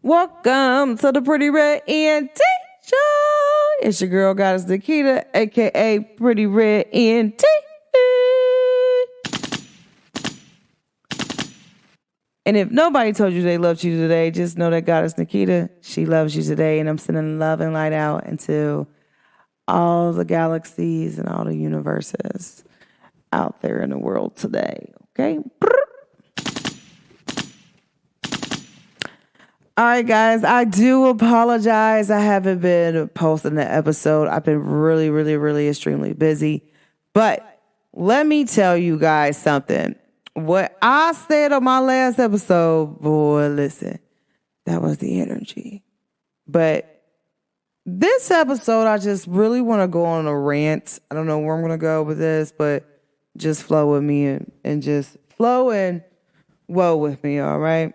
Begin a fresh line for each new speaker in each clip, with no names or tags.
Welcome to the Pretty Red ENT Show. It's your girl goddess Nikita, aka Pretty Red ENT. And if nobody told you they loved you today, just know that goddess Nikita, she loves you today, and I'm sending love and light out into all the galaxies and all the universes out there in the world today. Okay. All right, guys, I do apologize. I haven't been posting the episode. I've been really extremely busy. But let me tell you guys something. What I said on my last episode, boy, listen, that was the energy. But this episode, I just really want to go on a rant. I don't know where I'm going to go with this, but just flow with me and just flow and woe with me, all right?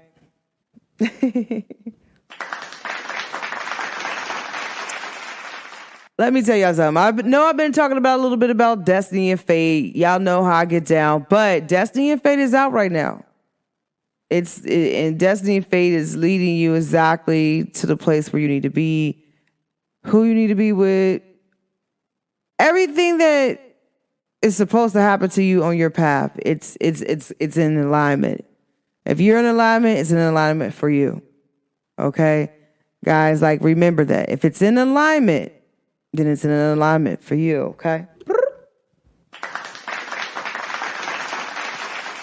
Let me tell y'all something. I've been talking about a little bit about Destiny and Fate. Y'all know how I get down, but Destiny and Fate is out right now. And Destiny and Fate is leading you exactly to the place where you need to be, who you need to be with, everything that is supposed to happen to you on your path. It's in alignment. If you're in alignment, it's in alignment for you. Okay? Guys, like, remember that. If it's in alignment, then it's in alignment for you, okay?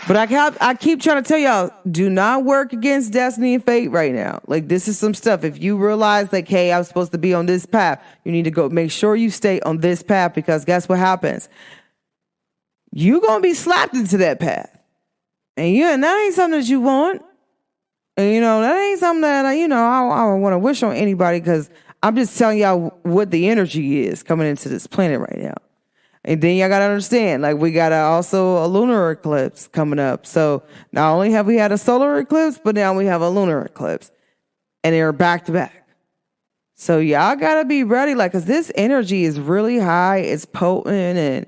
But I keep trying to tell y'all, do not work against Destiny and Fate right now. Like, this is some stuff. If you realize, like, hey, I'm supposed to be on this path, you need to go make sure you stay on this path, because guess what happens? You're going to be slapped into that path. And that ain't something that you want. And, that ain't something that, I don't want to wish on anybody, because I'm just telling y'all what the energy is coming into this planet right now. And then y'all got to understand, like, we got also a lunar eclipse coming up. So not only have we had a solar eclipse, but now we have a lunar eclipse. And they're back to back. So y'all got to be ready, like, because this energy is really high. It's potent, and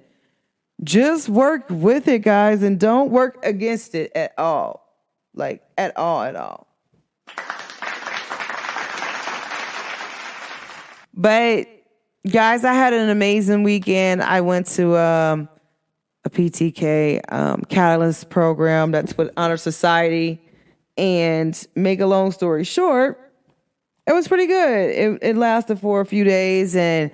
just work with it, guys, and don't work against it at all. Like, at all. But, guys, I had an amazing weekend. I went to a PTK Catalyst program. That's with Honor Society. And make a long story short, it was pretty good. It lasted for a few days, and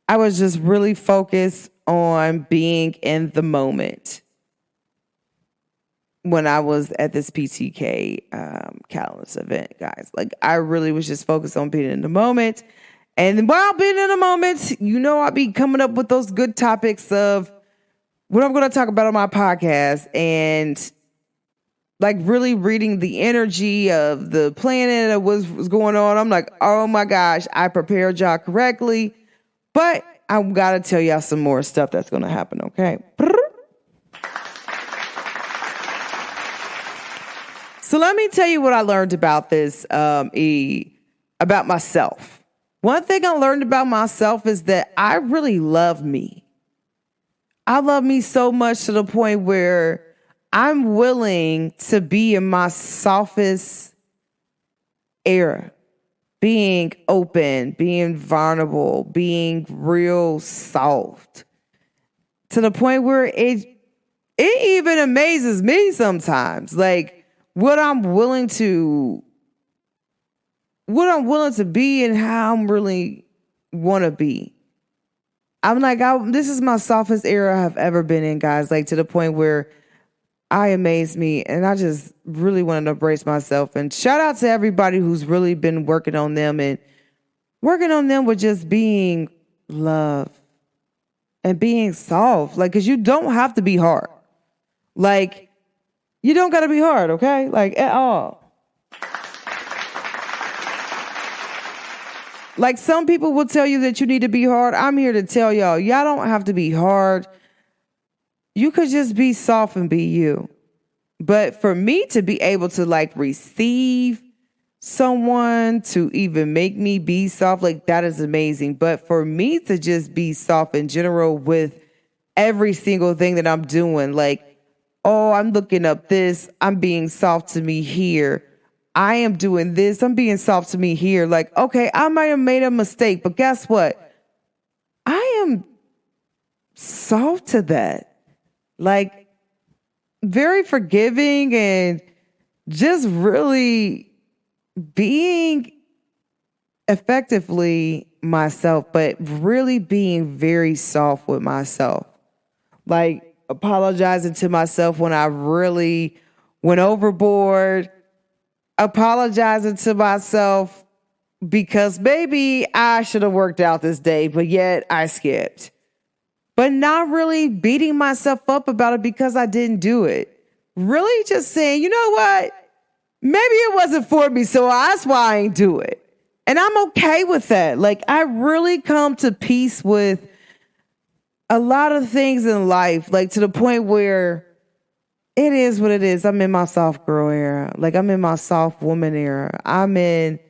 I was just really focused on being in the moment when I was at this PTK Catalyst event, guys. Like, I really was just focused on being in the moment. And while being in the moment, I'll be coming up with those good topics of what I'm going to talk about on my podcast, and like really reading the energy of the planet of what was going on. I'm like, oh my gosh, I prepared y'all correctly, but I've got to tell y'all some more stuff that's going to happen, okay? So let me tell you what I learned about this, about myself. One thing I learned about myself is that I really love me. I love me so much to the point where I'm willing to be in my softest era. Being open, being vulnerable, being real soft. To the point where it even amazes me sometimes. Like, what I'm willing to be and how I'm really want to be. I'm like, this is my softest era I've ever been in, guys. Like, to the point where I amaze me, and I just really wanted to embrace myself. And shout out to everybody who's really been working on them with just being love and being soft. Like, because you don't have to be hard. Like, you don't got to be hard, okay? Like, at all. Like, some people will tell you that you need to be hard. I'm here to tell y'all don't have to be hard. You could just be soft and be you. But for me to be able to, like, receive someone to even make me be soft, like, that is amazing. But for me to just be soft in general with every single thing that I'm doing, like, Oh, I'm looking up this. I'm being soft to me here. I am doing this. I'm being soft to me here. Like, okay, I might have made a mistake, but guess what? I am soft to that. Like, very forgiving and just really being effectively myself, but really being very soft with myself. Like, apologizing to myself when I really went overboard, apologizing to myself because maybe I should have worked out this day, but yet I skipped. But not really beating myself up about it because I didn't do it. Really just saying, you know what? Maybe it wasn't for me, so that's why I ain't do it. And I'm okay with that. Like, I really come to peace with a lot of things in life, like to the point where it is what it is. I'm in my soft girl era. Like, I'm in my soft woman era. I'm in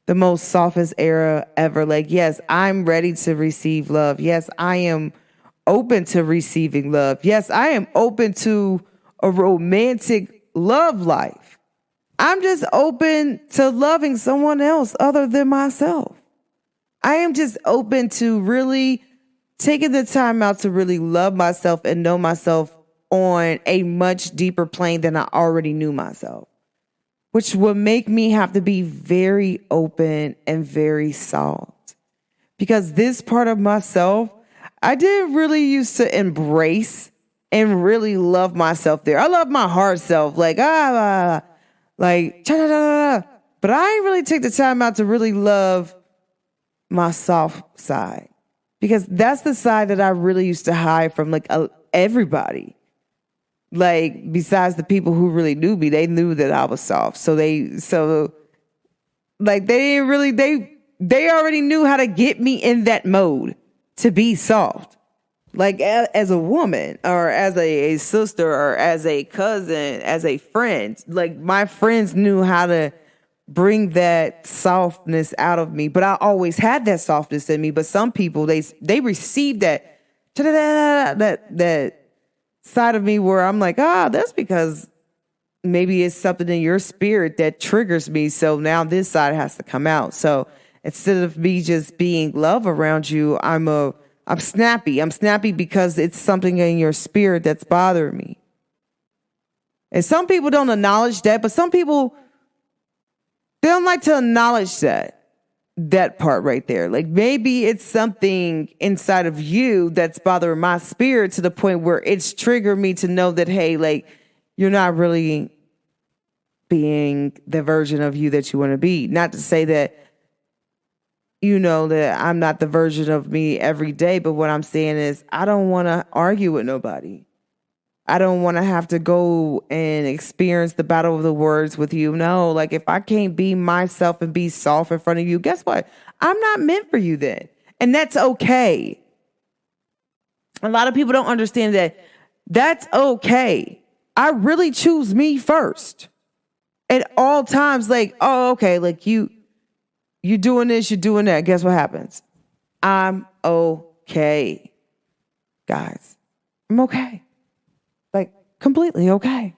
the most softest era ever. Like, yes, I'm ready to receive love. Yes, I am open to receiving love. Yes, I am open to a romantic love life. I'm just open to loving someone else other than myself. I am just open to really taking the time out to really love myself and know myself on a much deeper plane than I already knew myself, which would make me have to be very open and very soft. Because this part of myself, I didn't really used to embrace and really love myself there. I love my hard self, like, but I ain't really take the time out to really love my soft side. Because that's the side that I really used to hide from, like, everybody. Like, besides the people who really knew me, they knew that I was soft. They already knew how to get me in that mode to be soft. Like, as a woman or as a sister or as a cousin, as a friend, like, my friends knew how to bring that softness out of me. But I always had that softness in me. But some people, they receive that side of me where I'm like, that's because maybe it's something in your spirit that triggers me. So now this side has to come out. So instead of me just being love around you, I'm snappy. I'm snappy because it's something in your spirit that's bothering me. And some people don't acknowledge that, but some people, they don't like to acknowledge that part right there. Like, maybe it's something inside of you that's bothering my spirit to the point where it's triggered me to know that, hey, like, you're not really being the version of you that you want to be. Not to say that, you know, that I'm not the version of me every day, but what I'm saying is I don't want to argue with nobody. I don't want to have to go and experience the battle of the words with you. No, like, if I can't be myself and be soft in front of you, guess what? I'm not meant for you then. And that's okay. A lot of people don't understand that that's okay. I really choose me first at all times. Like, oh, okay, like you doing this, you're doing that. Guess what happens? I'm okay, guys. I'm okay. Like, completely okay.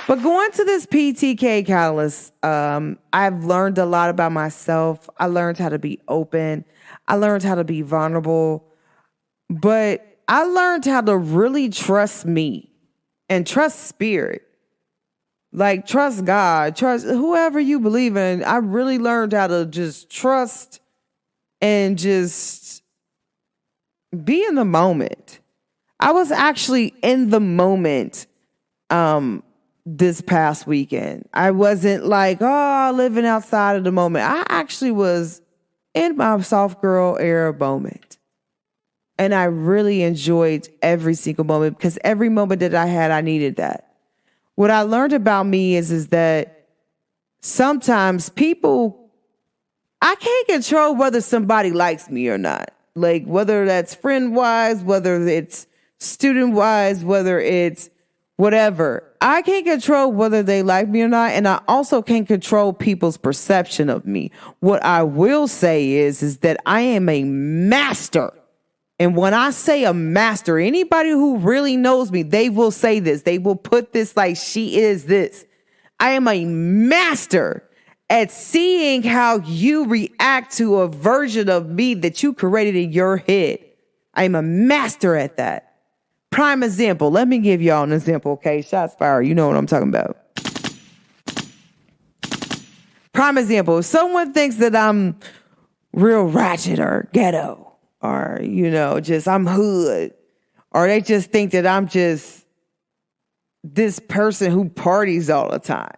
But going to this PTK Catalyst, I've learned a lot about myself. I learned how to be open. I learned how to be vulnerable. But I learned how to really trust me and trust spirit. Like, trust God, trust whoever you believe in. I really learned how to just trust and just be in the moment. I was actually in the moment this past weekend. I wasn't like, living outside of the moment. I actually was in my soft girl era moment. And I really enjoyed every single moment because every moment that I had, I needed that. What I learned about me is that sometimes people, I can't control whether somebody likes me or not. Like, whether that's friend-wise, whether it's student-wise, whether it's whatever. I can't control whether they like me or not, and I also can't control people's perception of me. What I will say is that I am a master And when I say a master, anybody who really knows me, they will say this. They will put this like she is this. I am a master at seeing how you react to a version of me that you created in your head. I am a master at that. Prime example. Let me give y'all an example, okay? Shots fired. You know what I'm talking about. Prime example. If someone thinks that I'm real ratchet or ghetto or, just I'm hood, or they just think that I'm just this person who parties all the time,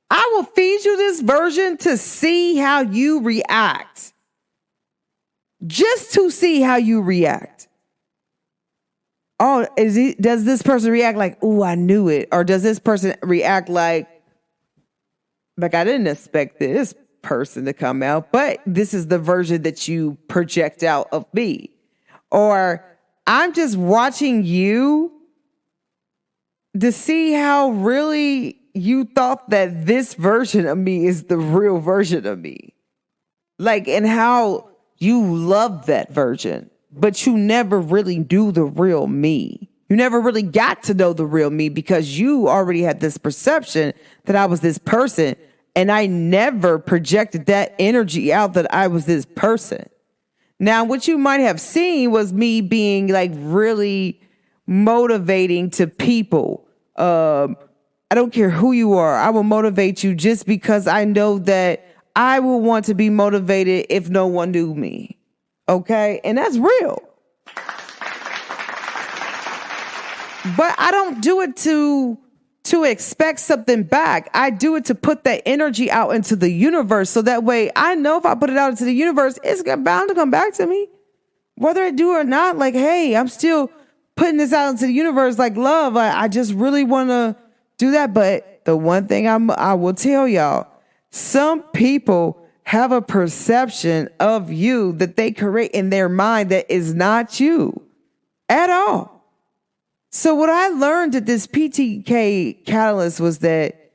I will feed you this version to see how you react. Just to see how you react. Oh, does this person react like, "Ooh, I knew it"? Or does this person react like I didn't expect this person to come out, but this is the version that you project out of me? Or I'm just watching you to see how really you thought that this version of me is the real version of me. Like, and how you love that version, but you never really knew the real me. You never really got to know the real me because you already had this perception that I was this person, and I never projected that energy out that I was this person. Now, what you might have seen was me being like really motivating to people. I don't care who you are. I will motivate you just because I know that I will want to be motivated if no one knew me. Okay? And that's real. But I don't do it to expect something back. I do it to put that energy out into the universe. So that way I know if I put it out into the universe, it's bound to come back to me. Whether I do or not, like, hey, I'm still putting this out into the universe like love. I just really want to do that. But the one thing I will tell y'all, some people have a perception of you that they create in their mind that is not you at all. So what I learned at this PTK Catalyst was that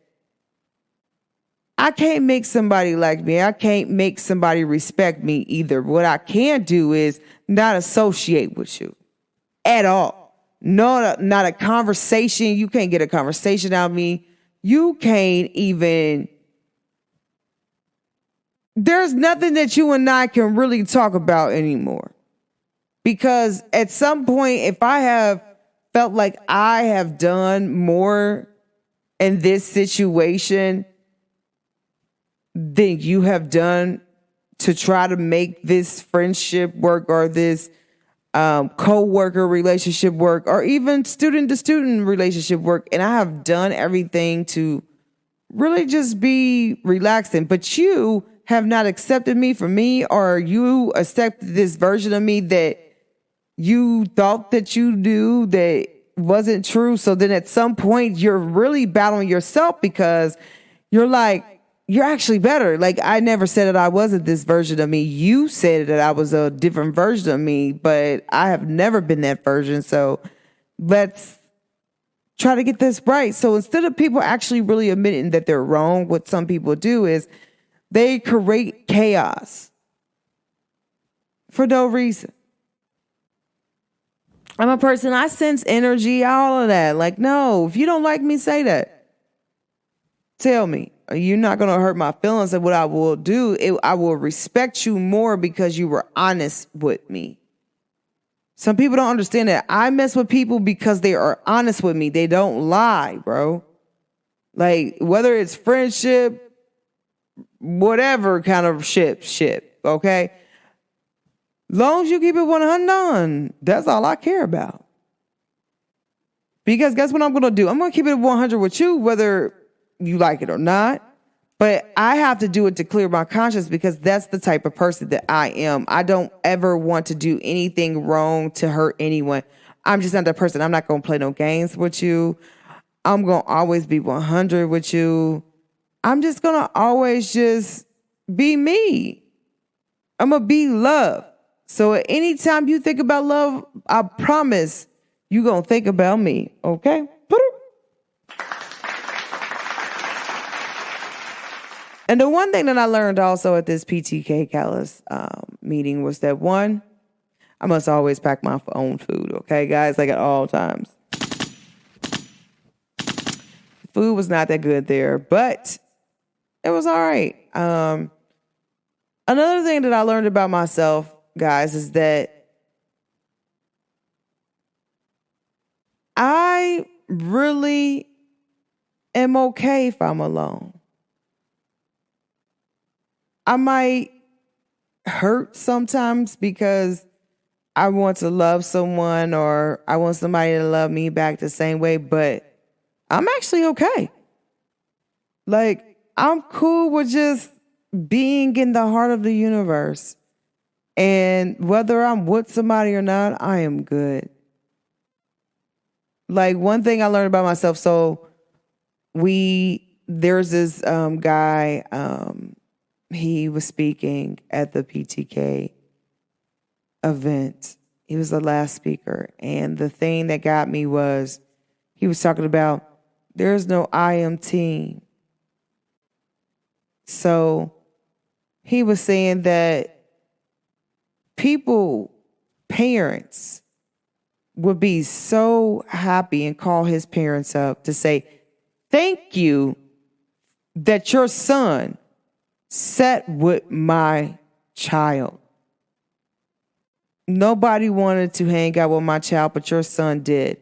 I can't make somebody like me. I can't make somebody respect me either. What I can do is not associate with you at all. Not a conversation. You can't get a conversation out of me. You can't even... There's nothing that you and I can really talk about anymore. Because at some point, if I have felt like I have done more in this situation than you have done to try to make this friendship work or this co-worker relationship work or even student-to-student relationship work, and I have done everything to really just be relaxing, but you have not accepted me for me, or you accepted this version of me that you thought that you knew that wasn't true. So then at some point you're really battling yourself because you're like, you're actually better. Like, I never said that I wasn't this version of me. You said that I was a different version of me, but I have never been that version. So let's try to get this right. So instead of people actually really admitting that they're wrong, what some people do is they create chaos for no reason. I'm a person, I sense energy, all of that. Like, no, if you don't like me, say that. Tell me. You're not going to hurt my feelings. And what I will do, I will respect you more because you were honest with me. Some people don't understand that. I mess with people because they are honest with me. They don't lie, bro. Like, whether it's friendship, whatever kind of shit, okay? Long as you keep it 100, that's all I care about. Because guess what I'm going to do? I'm going to keep it 100 with you, whether you like it or not. But I have to do it to clear my conscience because that's the type of person that I am. I don't ever want to do anything wrong to hurt anyone. I'm just not that person. I'm not going to play no games with you. I'm going to always be 100 with you. I'm just going to always just be me. I'm going to be love. So anytime you think about love, I promise you're going to think about me, okay? And the one thing that I learned also at this PTK Catalyst meeting was that, one, I must always pack my own food, okay, guys? Like at all times. Food was not that good there, but it was all right. Another thing that I learned about myself, guys, is that I really am okay if I'm alone. I might hurt sometimes because I want to love someone or I want somebody to love me back the same way, but I'm actually okay. Like, I'm cool with just being in the heart of the universe. And whether I'm with somebody or not, I am good. Like, one thing I learned about myself, so there's this guy, he was speaking at the PTK event. He was the last speaker. And the thing that got me was he was talking about there's no I am team. So he was saying that parents would be so happy and call his parents up to say, thank you that your son sat with my child. Nobody wanted to hang out with my child, but your son did.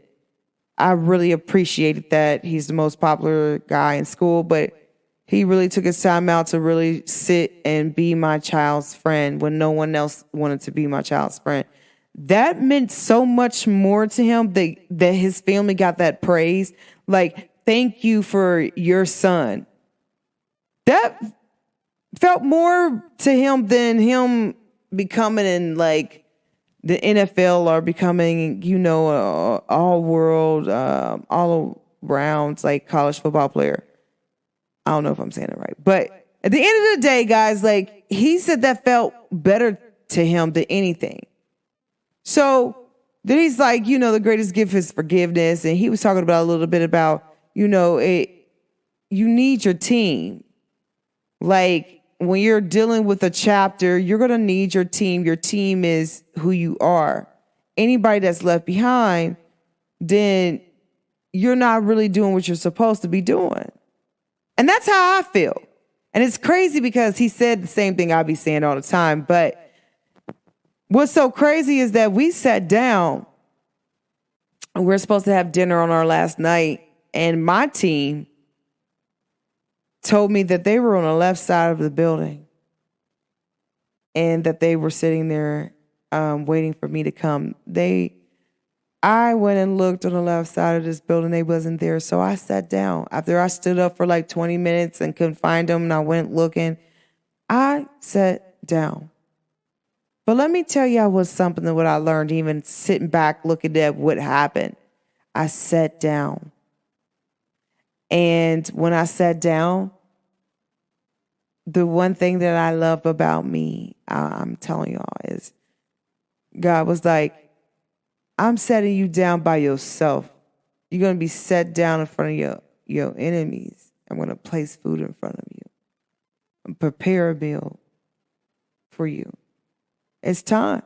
I really appreciated that. He's the most popular guy in school, but he really took his time out to really sit and be my child's friend when no one else wanted to be my child's friend. That meant so much more to him that his family got that praise. Like, thank you for your son. That felt more to him than him becoming in like the NFL or becoming, all world, all around like college football player. I don't know if I'm saying it right, but at the end of the day, guys, like he said that felt better to him than anything. So then he's like, the greatest gift is forgiveness. And he was talking about a little bit about, you need your team. Like when you're dealing with a chapter, you're going to need your team. Your team is who you are. Anybody that's left behind, then you're not really doing what you're supposed to be doing. And that's how I feel. And it's crazy because he said the same thing I be saying all the time. But what's so crazy is that we sat down and we're supposed to have dinner on our last night. And my team told me that they were on the left side of the building and that they were sitting there waiting for me to come. I went and looked on the left side of this building. They wasn't there. So I sat down. After I stood up for like 20 minutes and couldn't find them and I went looking, I sat down. But let me tell you what I learned even sitting back looking at what happened. I sat down. And when I sat down, the one thing that I love about me, I'm telling y'all, is God was like, I'm setting you down by yourself. You're going to be set down in front of your enemies. I'm going to place food in front of you and prepare a meal for you. It's time.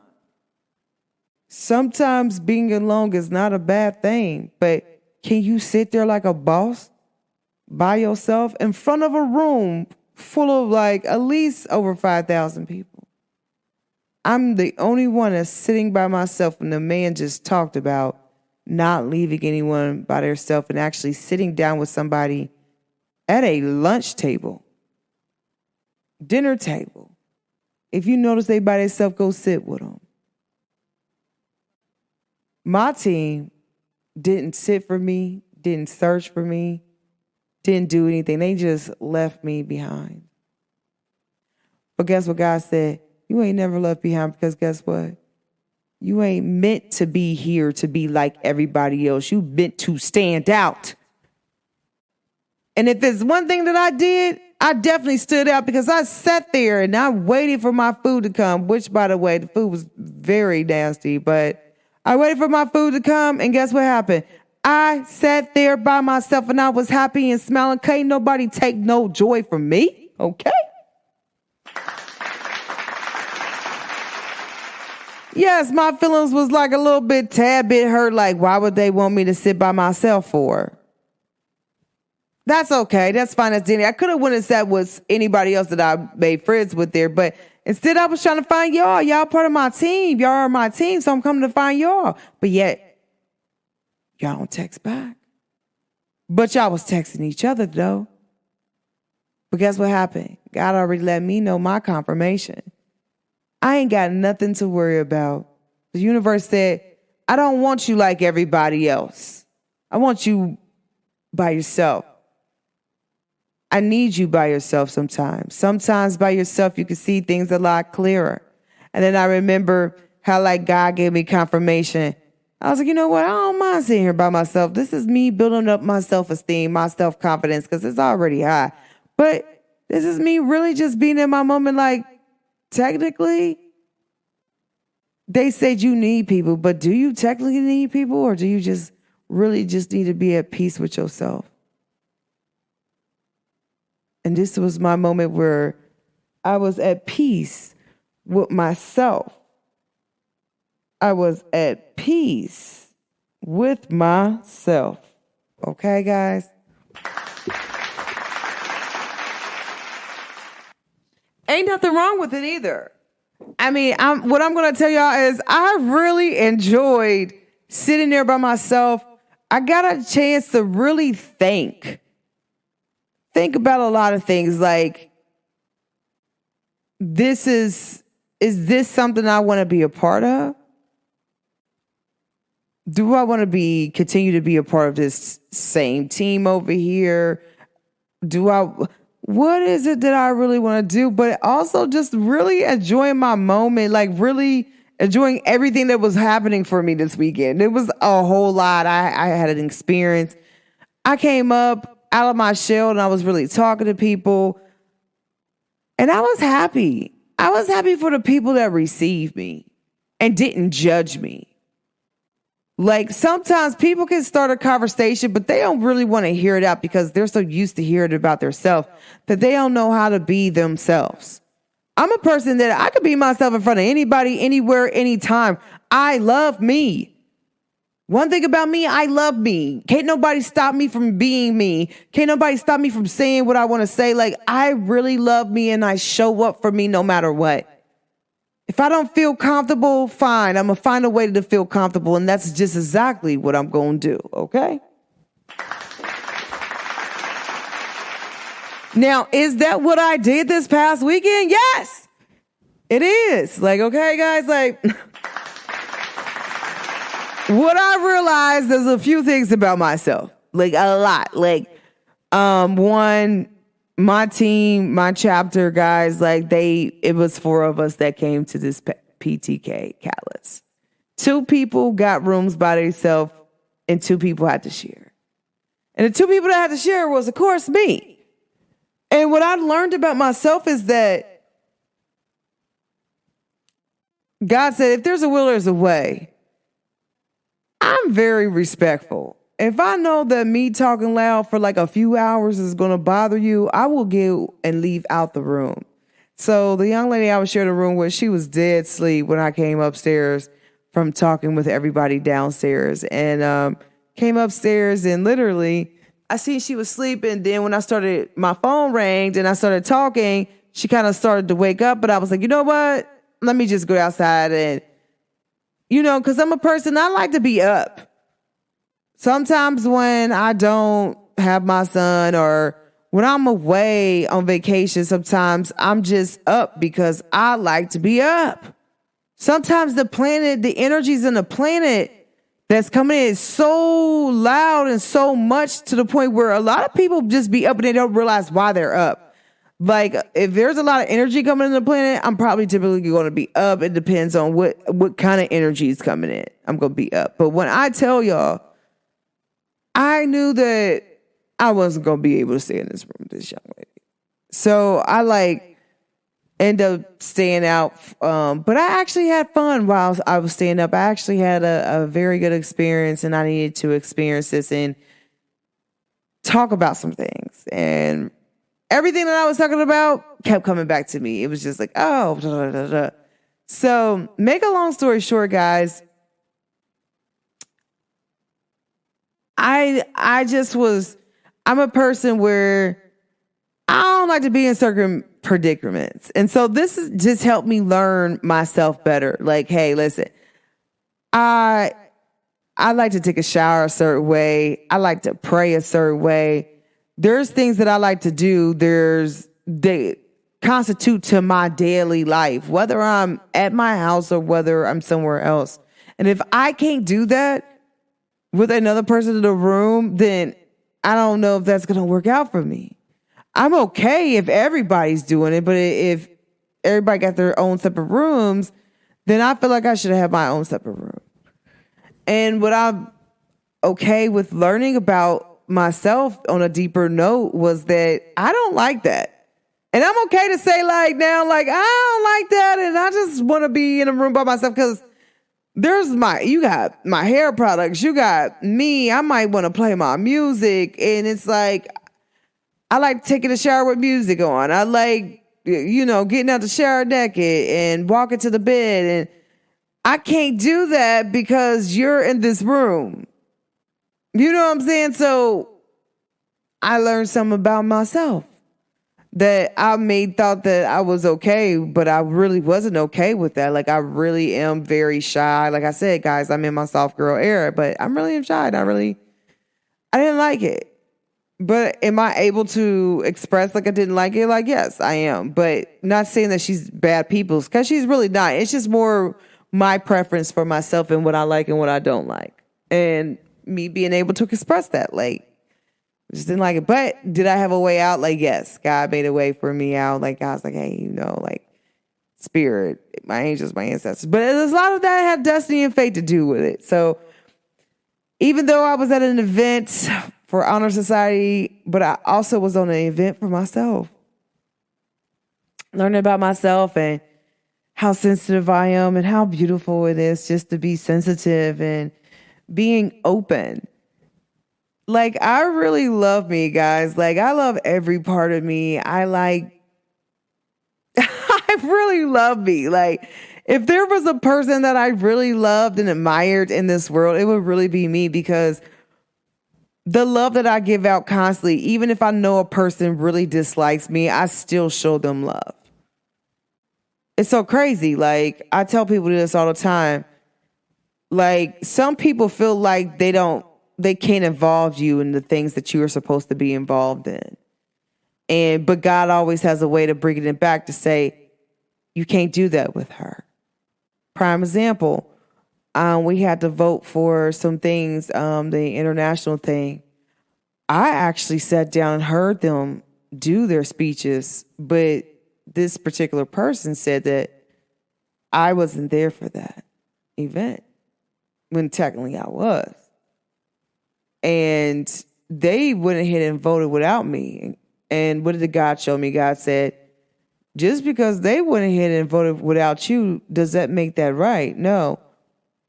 Sometimes being alone is not a bad thing, but can you sit there like a boss by yourself in front of a room full of like at least over 5,000 people? I'm the only one that's sitting by myself, and the man just talked about not leaving anyone by themselves and actually sitting down with somebody at a lunch table, dinner table. If you notice they by themselves, go sit with them. My team didn't sit for me, didn't search for me, didn't do anything. They just left me behind. But guess what God said? You ain't never left behind, because guess what? You ain't meant to be here to be like everybody else. You meant to stand out. And if there's one thing that I did, I definitely stood out because I sat there and I waited for my food to come, which, by the way, the food was very nasty, but I waited for my food to come, and guess what happened? I sat there by myself and I was happy and smiling. Can't nobody take no joy from me, okay? Yes, my feelings was like a little bit, tad bit hurt. Like, why would they want me to sit by myself for? That's okay. That's fine. That's Danny. I could have went and sat with anybody else that I made friends with there, but instead I was trying to find y'all. Y'all part of my team. Y'all are my team, so I'm coming to find y'all. But yet, y'all don't text back. But y'all was texting each other, though. But guess what happened? God already let me know my confirmation. I ain't got nothing to worry about. The universe said, I don't want you like everybody else. I want you by yourself. I need you by yourself sometimes. Sometimes by yourself, you can see things a lot clearer. And then I remember how like God gave me confirmation. I was like, you know what? I don't mind sitting here by myself. This is me building up my self-esteem, my self-confidence, because it's already high. But this is me really just being in my moment like, technically, they said you need people, but do you technically need people, or do you just really just need to be at peace with yourself? And this was my moment where I was at peace with myself. I was at peace with myself. Okay, guys? Ain't nothing wrong with it either. I mean, what I'm going to tell y'all is I really enjoyed sitting there by myself. I got a chance to really think about a lot of things. Like, is this something I want to be a part of? Do I want to continue to be a part of this same team over here? What is it that I really want to do? But also just really enjoying my moment, like really enjoying everything that was happening for me this weekend. It was a whole lot. I had an experience. I came up out of my shell and I was really talking to people. And I was happy. I was happy for the people that received me and didn't judge me. Like sometimes people can start a conversation, but they don't really want to hear it out because they're so used to hearing about themselves that they don't know how to be themselves. I'm a person that I could be myself in front of anybody, anywhere, anytime. I love me. One thing about me, I love me. Can't nobody stop me from being me. Can't nobody stop me from saying what I want to say. Like, I really love me and I show up for me no matter what. If I don't feel comfortable, fine. I'm going to find a way to feel comfortable. And that's just exactly what I'm going to do. Okay? Now, is that what I did this past weekend? Yes, it is. Like, okay, guys, like, what I realized is a few things about myself. Like, a lot. Like, one, my team, my chapter guys, like it was 4 of us that came to this PTK Catalyst. 2 people got rooms by themselves and 2 people had to share. And the 2 people that had to share was, of course, me. And what I learned about myself is that God said, if there's a will, there's a way. I'm very respectful. If I know that me talking loud for like a few hours is going to bother you, I will get and leave out the room. So the young lady I was sharing the room with, she was dead asleep when I came upstairs from talking with everybody downstairs. And came upstairs and literally I seen she was sleeping. Then when my phone rang and I started talking, she kind of started to wake up. But I was like, you know what? Let me just go outside and, because I'm a person, I like to be up. Sometimes when I don't have my son or when I'm away on vacation, sometimes I'm just up because I like to be up. Sometimes the energies in the planet that's coming in is so loud and so much to the point where a lot of people just be up and they don't realize why they're up. Like if there's a lot of energy coming in the planet, I'm probably typically going to be up. It depends on what kind of energy is coming in. I'm going to be up. But when I tell y'all, I knew that I wasn't going to be able to stay in this room with this young lady. So I end up staying out. But I actually had fun while I was staying up. I actually had a very good experience and I needed to experience this and talk about some things. And everything that I was talking about kept coming back to me. It was just like, oh, da, da, da, da. So make a long story short, guys, I'm a person where I don't like to be in certain predicaments. And so this has just helped me learn myself better. Like, hey, listen, I like to take a shower a certain way. I like to pray a certain way. There's things that I like to do. They constitute to my daily life, whether I'm at my house or whether I'm somewhere else. And if I can't do that with another person in the room, then I don't know if that's going to work out for me. I'm okay if everybody's doing it, but if everybody got their own separate rooms, then I feel like I should have my own separate room. And what I'm okay with learning about myself on a deeper note was that I don't like that. And I'm okay to say like now, like, I don't like that. And I just want to be in a room by myself because you got my hair products, you got me. I might want to play my music. And it's like, I like taking a shower with music on. I like, getting out the shower naked and walking to the bed. And I can't do that because you're in this room. You know what I'm saying? So I learned something about myself that thought that I was okay, but I really wasn't okay with that. Like, I really am very shy. Like I said, guys, I'm in my soft girl era, but I'm really shy. And I didn't like it. But am I able to express like I didn't like it? Like, yes, I am. But not saying that she's bad people, because she's really not. It's just more my preference for myself and what I like and what I don't like. And me being able to express that. Like, just didn't like it. But did I have a way out? Like, yes, God made a way for me out. Like, I was like, hey, like, spirit, my angels, my ancestors. But there's a lot of that had destiny and fate to do with it. So even though I was at an event for Honor Society, but I also was on an event for myself. Learning about myself and how sensitive I am and how beautiful it is just to be sensitive and being open. Like, I really love me, guys. Like, I love every part of me. I really love me. Like, if there was a person that I really loved and admired in this world, it would really be me, because the love that I give out constantly, even if I know a person really dislikes me, I still show them love. It's so crazy. Like, I tell people this all the time. Like, some people feel like they can't involve you in the things that you are supposed to be involved in. But God always has a way to bring it back to say, you can't do that with her. Prime example, we had to vote for some things, the international thing. I actually sat down and heard them do their speeches, but this particular person said that I wasn't there for that event, when technically I was. And they went ahead and voted without me. And what did God show me? God said, just because they went ahead and voted without you, does that make that right? No.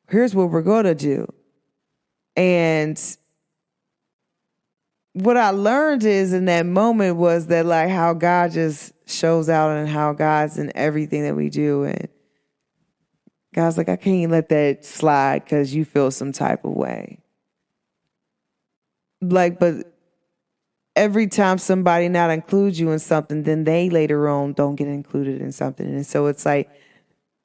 Here's what we're going to do. And what I learned is in that moment was that, like, how God just shows out and how God's in everything that we do. And God's like, I can't let that slide because you feel some type of way. Like, but every time somebody not includes you in something, then they later on don't get included in something. And so it's like,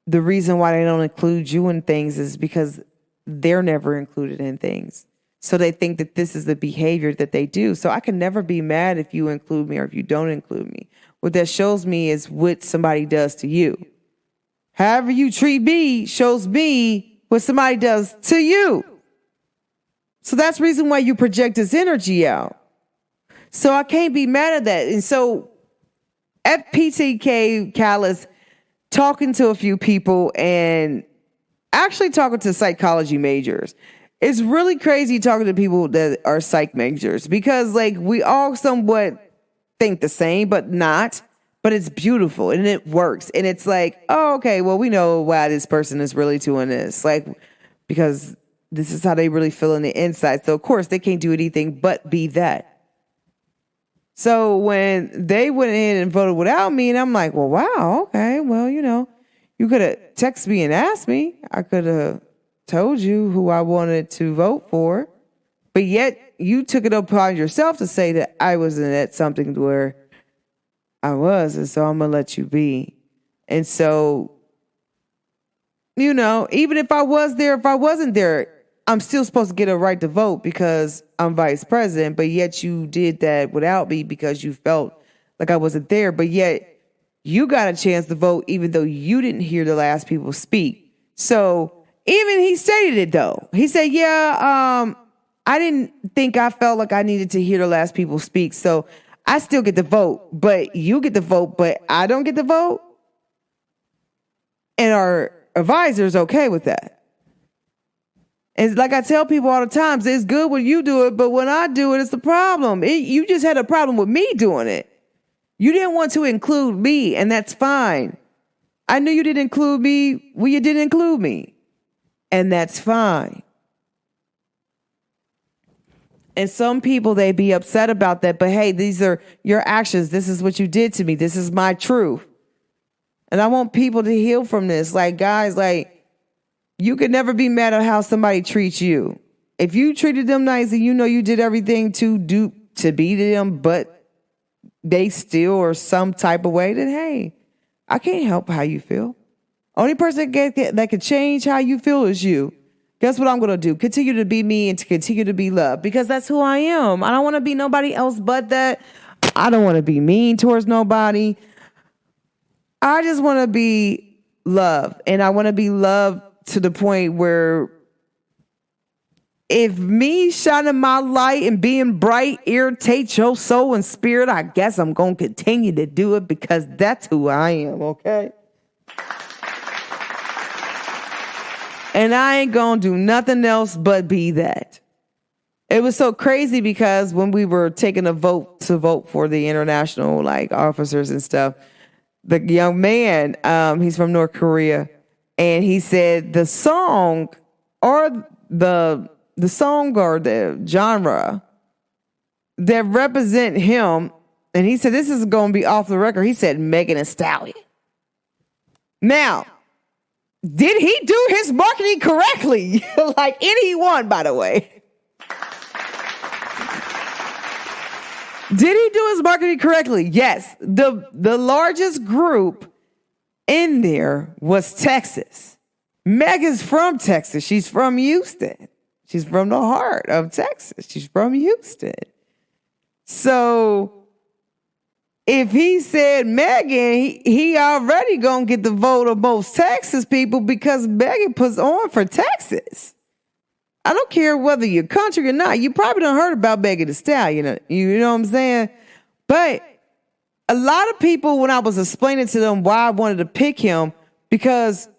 the reason why they don't include you in things is because they're never included in things. So they think that this is the behavior that they do. So I can never be mad if you include me or if you don't include me. What that shows me is what somebody does to you. However you treat me shows me what somebody does to you. So that's the reason why you project this energy out. So I can't be mad at that. And so at PTK Callus, talking to a few people and actually talking to psychology majors, it's really crazy talking to people that are psych majors, because like we all somewhat think the same, but not. But it's beautiful and it works. And it's like, oh, okay, well, we know why this person is really doing this. Like, because this is how they really feel in the inside. So, of course, they can't do anything but be that. So when they went in and voted without me, and I'm like, well, wow, okay, well, You could have texted me and asked me. I could have told you who I wanted to vote for. But yet you took it upon yourself to say that I wasn't at something where I was. And so I'm going to let you be. And so, you know, even if I was there, if I wasn't there, I'm still supposed to get a right to vote because I'm vice president. But yet you did that without me because you felt like I wasn't there. But yet you got a chance to vote even though you didn't hear the last people speak. So even he stated it though. He said, yeah, I didn't think I felt like I needed to hear the last people speak. So I still get to vote, but you get to vote, but I don't get to vote. And our advisor's okay with that. And like I tell people all the time, it's good when you do it, but when I do it, it's the problem. You just had a problem with me doing it. You didn't want to include me, and that's fine. I knew you didn't include me when you didn't include me, and that's fine. And some people, they be upset about that, but hey, these are your actions. This is what you did to me. This is my truth. And I want people to heal from this. Like, guys, like, you could never be mad at how somebody treats you. If you treated them nice and you know you did everything to be to them, but they still are some type of way, then hey, I can't help how you feel. Only person that can change how you feel is you. Guess what I'm going to do? Continue to be me and to continue to be loved because that's who I am. I don't want to be nobody else but that. I don't want to be mean towards nobody. I just want to be loved, and I want to be loved to the point where if me shining my light and being bright irritates your soul and spirit, I guess I'm going to continue to do it because that's who I am, okay? And I ain't going to do nothing else but be that. It was so crazy because when we were taking a vote to vote for the international like officers and stuff, the young man, he's from North Korea, and he said the song or the genre that represent him, and he said this is going to be off the record. He said Megan Thee Stallion. Now, did he do his marketing correctly? Like anyone, by the way. Did he do his marketing correctly? Yes. The largest group in there was Texas. Megan's from Texas. She's from Houston. She's from the heart of Texas. She's from Houston. So if he said Megan, he already gonna get the vote of most Texas people because Megan puts on for Texas. I don't care whether you're country or not. You probably done heard about Megan Thee Stallion. You know what I'm saying? But a lot of people, when I was explaining to them why I wanted to pick him, because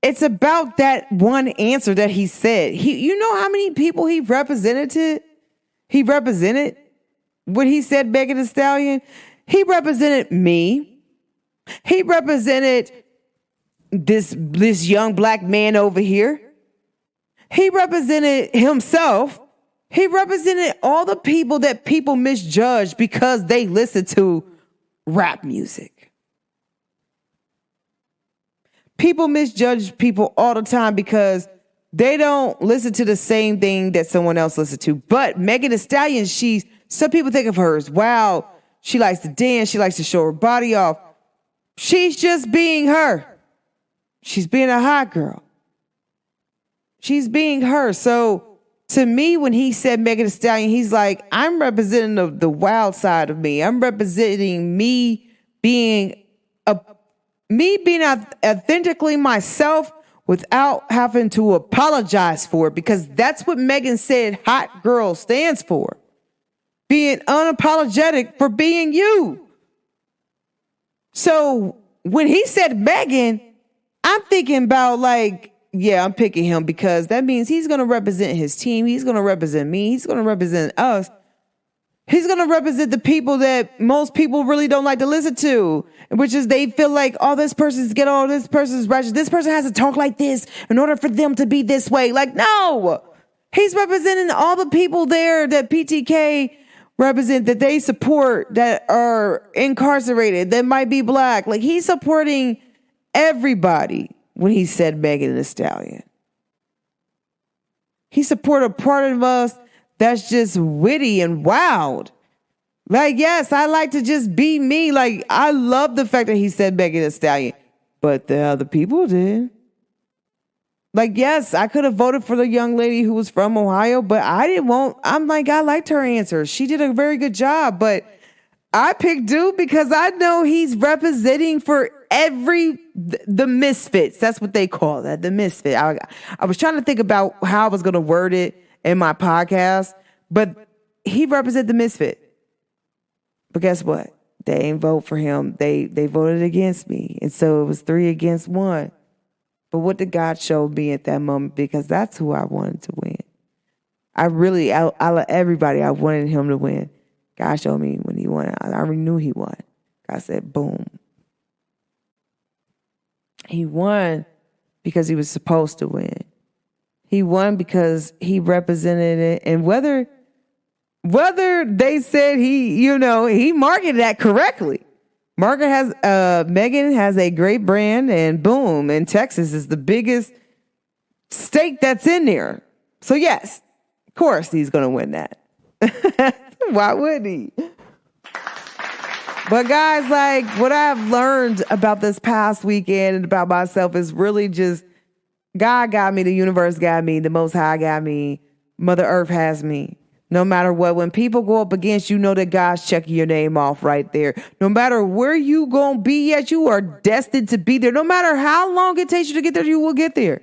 it's about that one answer that he said. You know how many people he represented? He represented when he said Megan Thee Stallion. He represented me. He represented this young black man over here. He represented himself. He represented all the people that people misjudge because they listen to rap music. People misjudge people all the time because they don't listen to the same thing that someone else listens to. But Megan Thee Stallion, some people think of her as, wow, she likes to dance. She likes to show her body off. She's just being her. She's being a hot girl. She's being her. So to me, when he said Megan Thee Stallion, he's like, I'm representing the wild side of me. I'm representing me being authentically myself without having to apologize for it, because that's what Megan said hot girl stands for. Being unapologetic for being you. So when he said Megan, I'm thinking about like, yeah, I'm picking him because that means he's going to represent his team. He's going to represent me. He's going to represent us. He's going to represent the people that most people really don't like to listen to, which is they feel like, oh, this person's ghetto, this person's ratchet, this person has to talk like this in order for them to be this way. Like, no, he's representing all the people there that PTK represent, that they support, that are incarcerated, that might be black. Like, he's supporting everybody when he said Megan Thee Stallion. He supported a part of us that's just witty and wild. Like, yes, I like to just be me. Like, I love the fact that he said Megan Thee Stallion, but the other people did. Like, yes, I could have voted for the young lady who was from Ohio, but I didn't want, I'm like, I liked her answer. She did a very good job, but I picked Dude because I know he's representing for the misfits. That's what they call that, the misfit. I was trying to think about how I was going to word it in my podcast, but he represents the misfit. But guess what? They ain't vote for him. They voted against me. And so it was 3 against 1. But what did God show me at that moment? Because that's who I wanted to win. I everybody, I wanted him to win. God showed me when he won. I already knew he won. God said, boom. He won because he was supposed to win. He won because he represented it. And whether they said he marketed that correctly. Megan has a great brand, and boom, and Texas is the biggest state that's in there. So yes, of course he's going to win that. Why wouldn't he? But guys, like, what I've learned about this past weekend and about myself is really just God got me, the universe got me, the Most High got me, Mother Earth has me. No matter what, when people go up against you, know that God's checking your name off right there. No matter where you gonna be at, you are destined to be there. No matter how long it takes you to get there, you will get there.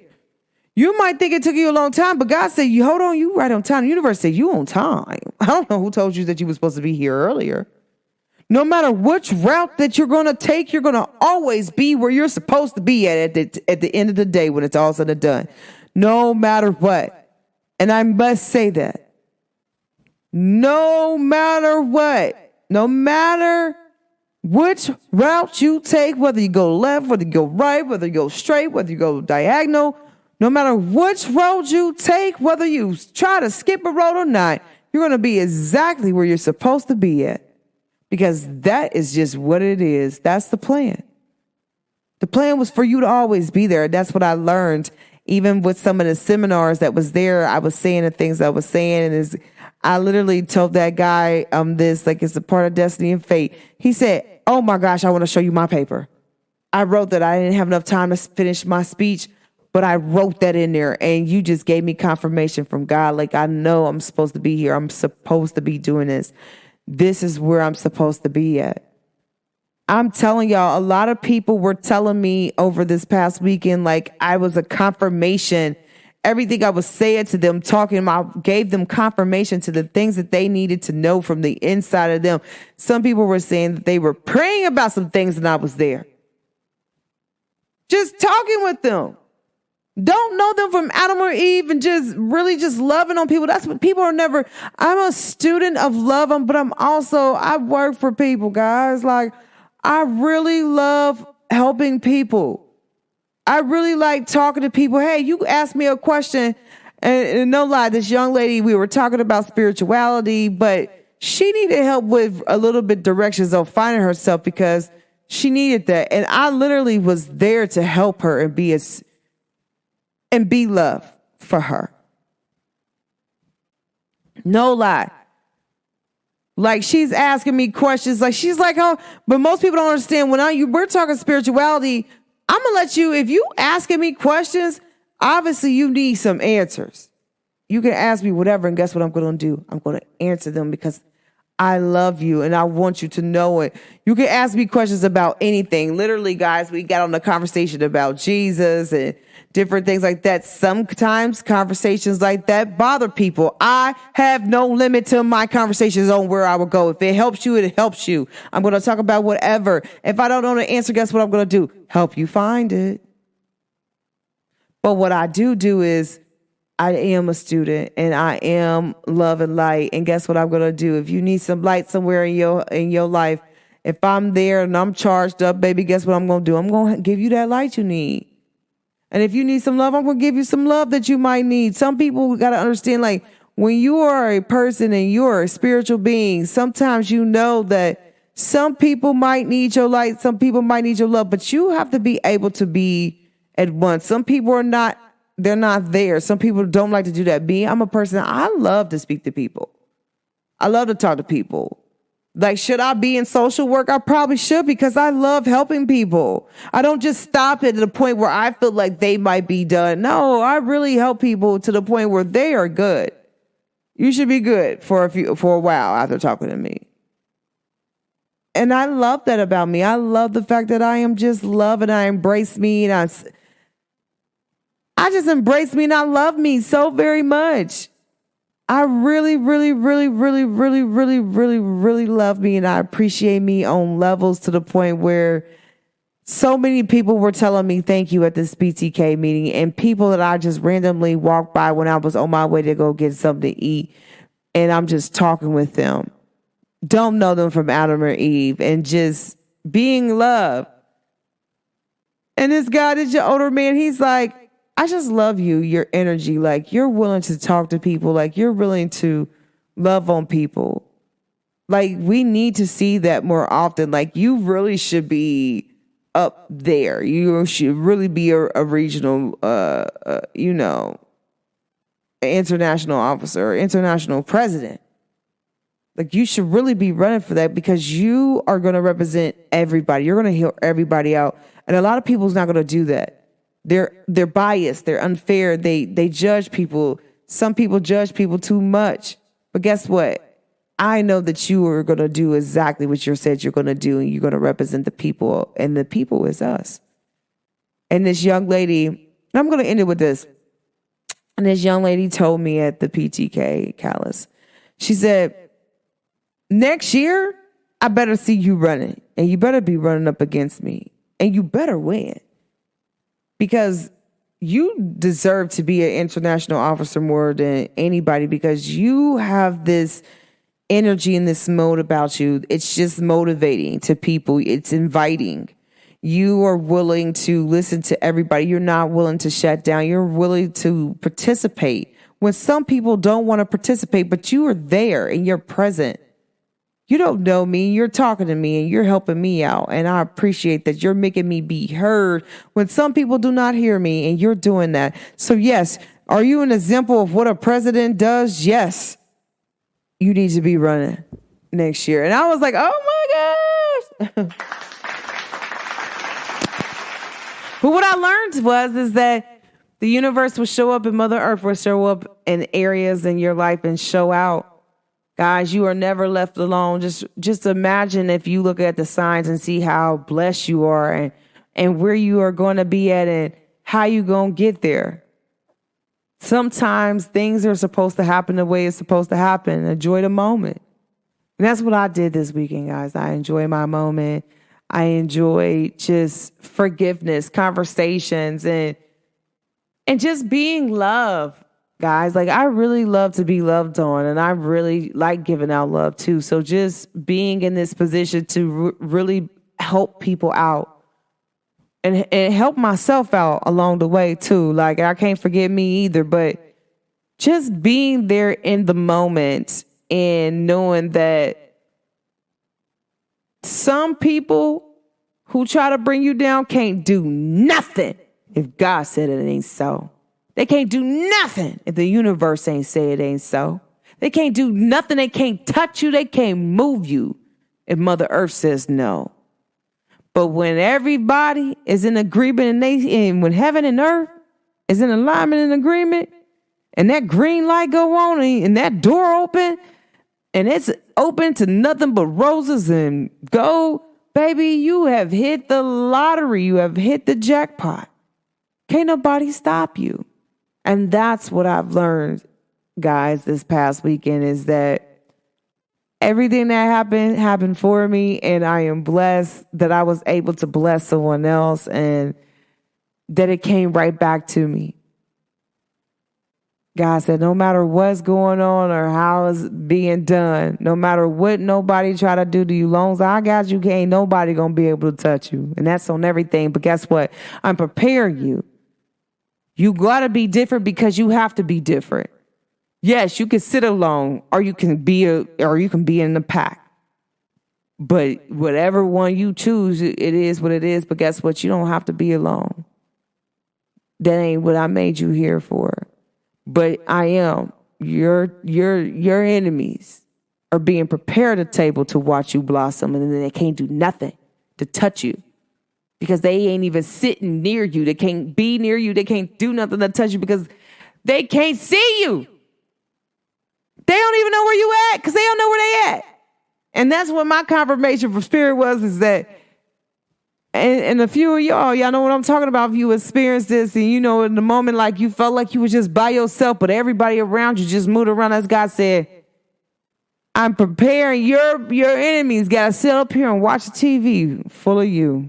You might think it took you a long time, but God said, "You hold on, you right on time." The universe said, "You on time." I don't know who told you that you were supposed to be here earlier. No matter which route that you're gonna take, you're gonna always be where you're supposed to be at the end of the day when it's all said and done. No matter what, and I must say that. No matter what, no matter which route you take, whether you go left, whether you go right, whether you go straight, whether you go diagonal, no matter which road you take, whether you try to skip a road or not, you're going to be exactly where you're supposed to be at. Because that is just what it is. That's the plan. The plan was for you to always be there. That's what I learned. Even with some of the seminars that was there, I was saying the things I was saying, and I literally told that guy this, like, it's a part of destiny and fate. He said, "Oh my gosh, I want to show you my paper." I wrote that. I didn't have enough time to finish my speech, but I wrote that in there, and you just gave me confirmation from God. Like, I know I'm supposed to be here. I'm supposed to be doing this. This is where I'm supposed to be at. I'm telling y'all, a lot of people were telling me over this past weekend, like, I was a confirmation. Everything I was saying to them, talking about, gave them confirmation to the things that they needed to know from the inside of them. Some people were saying that they were praying about some things and I was there. Just talking with them. Don't know them from Adam or Eve and just really just loving on people. That's what people are never. I'm a student of love, but I work for people, guys. Like, I really love helping people. I really like talking to people. Hey, you asked me a question, and no lie, this young lady, we were talking about spirituality, but she needed help with a little bit directions on finding herself because she needed that. And I literally was there to help her and be love for her. No lie. Like, she's asking me questions. Like, she's like, "Oh," but most people don't understand when we're talking spirituality. I'm going to let you, if you asking me questions, obviously you need some answers. You can ask me whatever, and guess what I'm going to do? I'm going to answer them because I love you and I want you to know it. You can ask me questions about anything. Literally, guys, we got on a conversation about Jesus and different things like that. Sometimes conversations like that bother people. I have no limit to my conversations on where I will go. If it helps you, it helps you. I'm going to talk about whatever. If I don't know the answer, guess what I'm going to do? Help you find it. But what I do is I am a student and I am love and light. And guess what I'm going to do? If you need some light somewhere in your life, if I'm there and I'm charged up, baby, guess what I'm going to do? I'm going to give you that light you need. And if you need some love, I'm going to give you some love that you might need. Some people got to understand, like, when you are a person and you're a spiritual being, sometimes you know that some people might need your light, some people might need your love, but you have to be able to be at once. Some people are not, they're not there. Some people don't like to do that. Me, I'm a person, I love to speak to people. I love to talk to people. Like, should I be in social work? I probably should, because I love helping people. I don't just stop it at the point where I feel like they might be done. No, I really help people to the point where they are good. You should be good for a while after talking to me. And I love that about me. I love the fact that I am just love, and I embrace me, and I just embrace me, and I love me so very much. I really, really, really, really, really, really, really, really love me, and I appreciate me on levels to the point where so many people were telling me thank you at this PTK meeting, and people that I just randomly walked by when I was on my way to go get something to eat, and I'm just talking with them. Don't know them from Adam or Eve, and just being love. And this guy, this your older man, he's like, I just love you, your energy. Like, you're willing to talk to people. Like, you're willing to love on people. Like, we need to see that more often. Like, you really should be up there. You should really be a regional, international officer, international president. Like, you should really be running for that, because you are going to represent everybody. You're going to heal everybody out. And a lot of people's not going to do that. They're biased. They're unfair. They judge people. Some people judge people too much. But guess what? I know that you are going to do exactly what you said you're going to do, and you're going to represent the people, and the people is us. And this young lady, and I'm going to end it with this. And this young lady told me at the PTK Callus, she said, next year, I better see you running, and you better be running up against me, and you better win. Because you deserve to be an international officer more than anybody, because you have this energy and this mode about you. It's just motivating to people. It's inviting. You are willing to listen to everybody. You're not willing to shut down. You're willing to participate when some people don't want to participate, but you are there and you're present. You don't know me, you're talking to me, and you're helping me out. And I appreciate that you're making me be heard when some people do not hear me, and you're doing that. So yes, are you an example of what a president does? Yes. You need to be running next year. And I was like, oh my gosh. But what I learned is that the universe will show up and Mother Earth will show up in areas in your life and show out. Guys, you are never left alone. Just imagine if you look at the signs and see how blessed you are, and where you are going to be at, and how you going to get there. Sometimes things are supposed to happen the way it's supposed to happen. Enjoy the moment. And that's what I did this weekend, guys. I enjoy my moment. I enjoy just forgiveness, conversations, and just being loved. Guys, like, I really love to be loved on, and I really like giving out love too. So just being in this position to really help people out and help myself out along the way too. Like, I can't forget me either, but just being there in the moment and knowing that some people who try to bring you down can't do nothing if God said it ain't so. They can't do nothing if the universe ain't say it ain't so. They can't do nothing. They can't touch you. They can't move you if Mother Earth says no. But when everybody is in agreement, and when heaven and earth is in alignment and agreement, and that green light go on, and that door open, and it's open to nothing but roses and gold, baby, you have hit the lottery. You have hit the jackpot. Can't nobody stop you. And that's what I've learned, guys, this past weekend, is that everything that happened for me, and I am blessed that I was able to bless someone else, and that it came right back to me. God said, no matter what's going on or how it's being done, no matter what nobody try to do to you, long as I got you, ain't nobody going to be able to touch you. And that's on everything. But guess what? I'm preparing you. You got to be different because you have to be different. Yes, you can sit alone, or you can be in the pack. But whatever one you choose, it is what it is. But guess what? You don't have to be alone. That ain't what I made you here for. But I am. Your enemies are being prepared at table to watch you blossom, and then they can't do nothing to touch you because they ain't even sitting near you. They can't be near you. They can't do nothing to touch you because they can't see you. They don't even know where you at because they don't know where they at. And that's what my confirmation for spirit was, is that, and a few of y'all know what I'm talking about. If you experienced this and you know in the moment like you felt like you were just by yourself, but everybody around you just moved around, as God said, I'm preparing your enemies got to sit up here and watch the TV full of you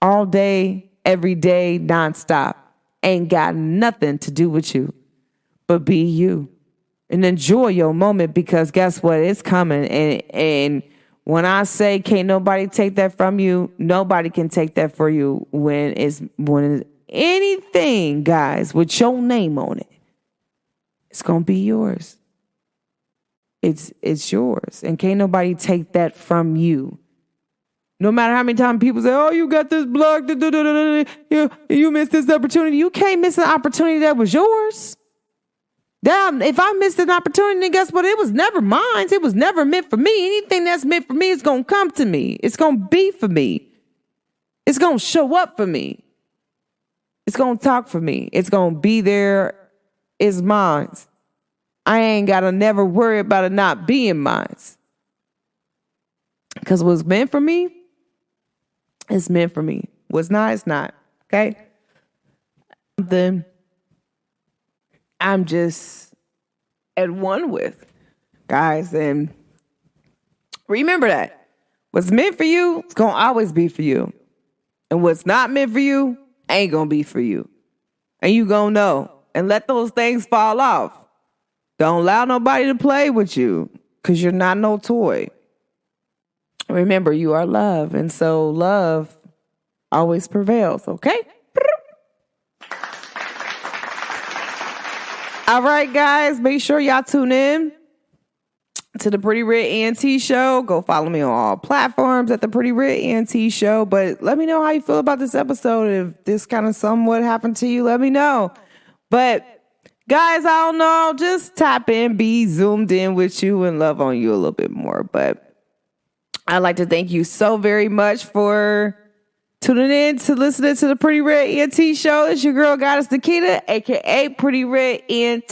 all day, every day, nonstop. Ain't got nothing to do with you, but be you and enjoy your moment, because guess what? It's coming. And when I say can't nobody take that from you, nobody can take that for you when it's anything, guys, with your name on it. It's going to be yours. It's yours. And can't nobody take that from you. No matter how many times people say, oh, you got this block, you missed this opportunity. You can't miss an opportunity that was yours. Damn, if I missed an opportunity, then guess what? It was never mine. It was never meant for me. Anything that's meant for me is going to come to me. It's going to be for me. It's going to show up for me. It's going to talk for me. It's going to be there. It's mine. I ain't got to never worry about it not being mine. Because what's meant for me, it's meant for me. What's not, it's not. Okay? Then I'm just at one with, guys. And remember that. What's meant for you, it's going to always be for you. And what's not meant for you, ain't going to be for you. And you going to know. And let those things fall off. Don't allow nobody to play with you, because you're not no toy. Remember, you are love. And so love always prevails, okay? All right, guys, make sure y'all tune in to the Pretty Red ENT Show. Go follow me on all platforms at the Pretty Red ENT Show. But let me know how you feel about this episode. If this kind of somewhat happened to you, let me know. But guys, I don't know. I'll just tap in, be zoomed in with you, and love on you a little bit more. But I'd like to thank you so very much for tuning in to listening to the Pretty Red ENT Show. It's your girl, Goddess Nikita, a.k.a. Pretty Red ENT.